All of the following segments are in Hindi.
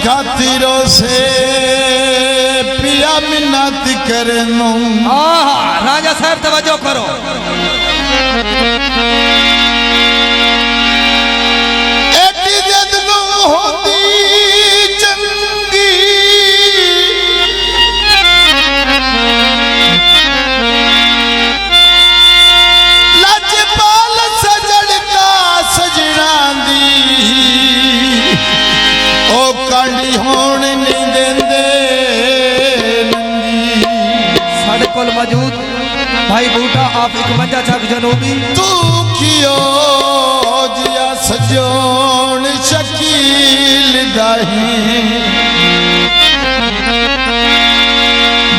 खातिरों से पिया मिन्नत करनो। राजा साहब तवज्जो करो। एडी जदनू होती चंगी लजपाल सजड़ता सजना दी ओ कांडी होण नहीं देंदे साढ़े कोल मौजूद भाई बूटा आप 51 चक जनूबी तू कियो जिया सजोण शकील दाही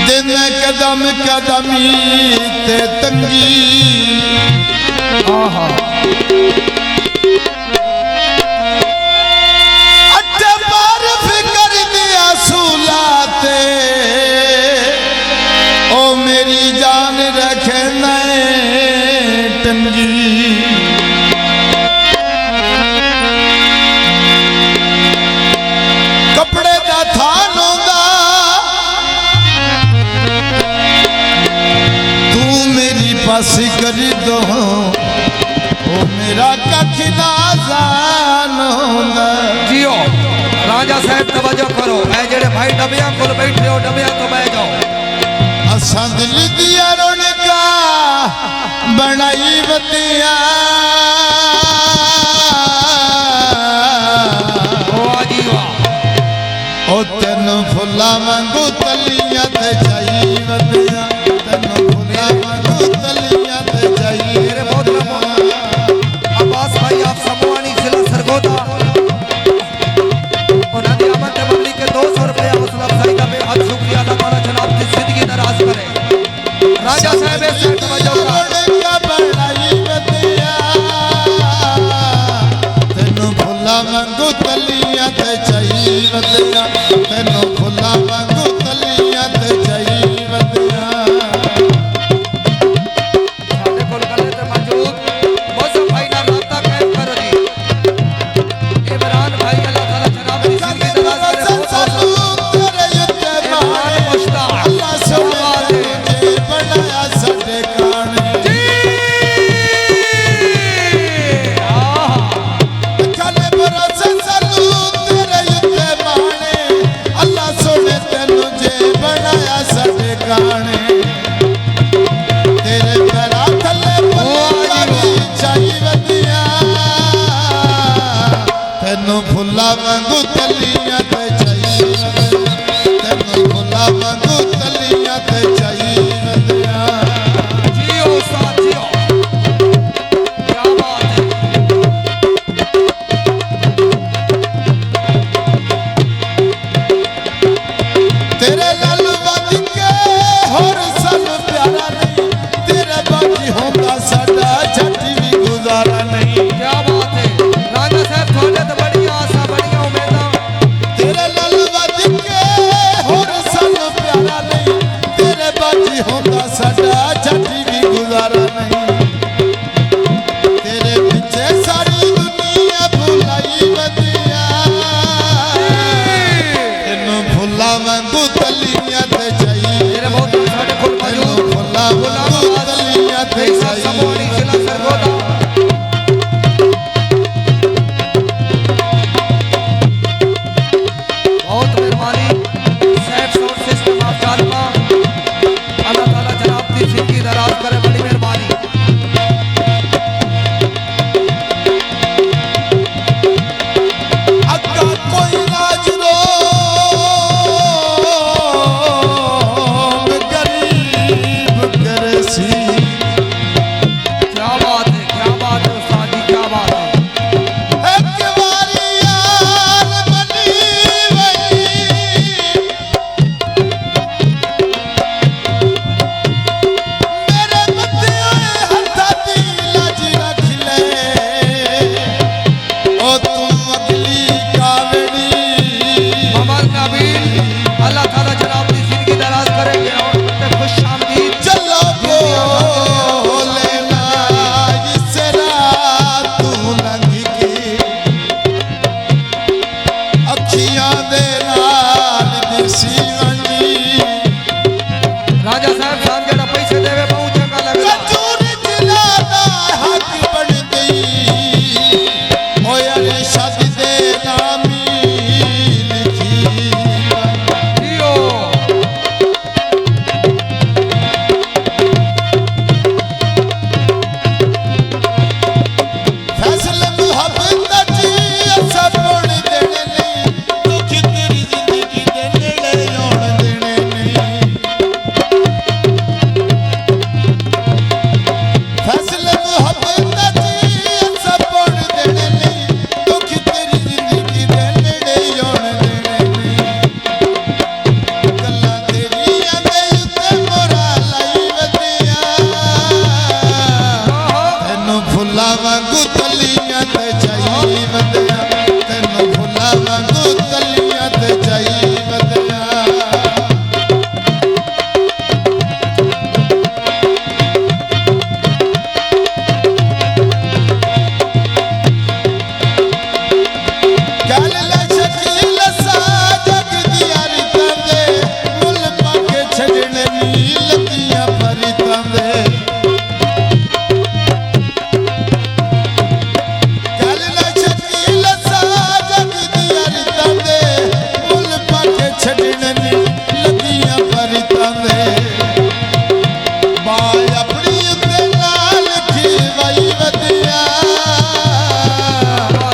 दिन कदम कदमी ते तंगी। अट्ठे बार फिकर दिया सुलाते ओ मेरी जान रखे नए टंगी। कपड़े दा थान होंदा तू मेरी पास कर दो ओ मेरा कख नाजान होंदा। जियो राजा साहब तवज्जो करो। ऐ जेड़े भाई डबिया कोल बैठे हो डबिया तो बह जाओ। असां दिल दिया रौनका बनाई बतिया ओ तेन फुला वांगू तलियां ते जाई बतिया तेन फुला वांगू तलियां ते जाई। मेरे मोहतरम अब्बास भाई आप समूहानी जिला सरगोदा उन्होंने अमन टबली के 200 रुपया हौसला अफजाई का बेहद शुक्रिया। अल्लाह ताला जनाब की जिंदगी दराज करे। राजा साहब से तवज्जो रौनका बनाई बतिया तेन फुला वांगू तलियां ते जाई बतिया तेन फुला वांगू तलियां ते जाई बतिया। साडे कोल कले ते मौजूद मौसम भाई ना राब्ता कायम करो जी। इमरान भाई अल्लाह ताला जनाब की जिंदगी दराज करे। इमरान मुश्ताक अल्लाह सोने तुझे बनाया साडे काने कले बरस सलू तेरे युद्ध माने। अल्लाह सोने तेनू जे बनाया साडे काने तेरे पैरा थले फुल्ला दी चाई वदिया तेनू फुल्ला वांगू तलियां ते चाई तेनू फुल्ला वांगू तलियां ते चाई वदिया। जियो साथियों क्या बात है। तेरे लाल बज के होर सन प्यारा नहीं तेरे बाकी होंदा साडा झट भी गुजारा नहीं। क्या बात है राजा साहब थोड़े तो बढ़िया आशा बढ़िया उम्मीदा। तेरे लाल बज के होर सन प्यारा नहीं तेरे बाकी होंदा साडा झट भी गुजारा नहीं। तेरे पीछे सारी दुनिया भुलाई बदिया तेनू फुल्ला वांगू तलियां ते जाई मेरे बहुत साढ़े कोल मौजूद फुल्ला वांगू तलियां ते जाई। समूहानी जिला सरगोदा बहुत मेहरबानी साहब साउंड सिस्टम आप जालमा। अल्लाह ताला जनाब की फुल्लां दे नाल दिसी वंडी राजा साहब साहब जरा पैसे देवे बहुत चंगा लगदा कचूर जिला दा हक बन गई ओ यार शादी दे नामी लिखी जियो फैसले मुहब्बत दी सब बोल देने नहीं दुख तेरी जिंदगी दे नेड़े आउण देने नहीं फैसले मुहब्बत दी सब बोल देने नहीं दुख तेरी जिंदगी दे नेड़े आउण देने नहीं गल्लां तेरियां दे उत्ते मोरा लाई वधिया तैनूं फुल्लां वांगू तलियां ते चाही वधिया तैनूं फुल्लां वांगू तलियां ते चाही वधिया गल ला शकील सा जग दियां रीतां दे मुल पाके छड्डणे नी लगियां फरीतां दे गल ला शकील सा जग दियां रीतां दे मुल पाके छड्डणे नी लगियां फरीतां दे मां अपनी उत्ते नाल खीवाई वधिया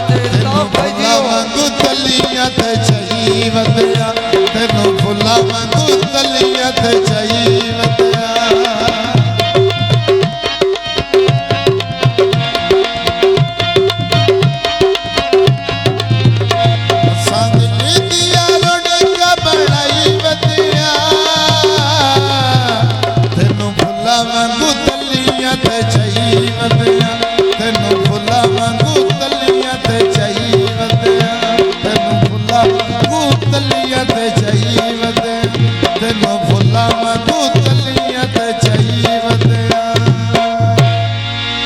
तेरे भाई फुल्लां जियो वांगू तलियां ते चाही वधिया तैनूं फुल्लां वांगू तलियां ते चाही वधिया सांदली दिया रोड़का बनाई वधिया तैनूं फुल्लां वांगू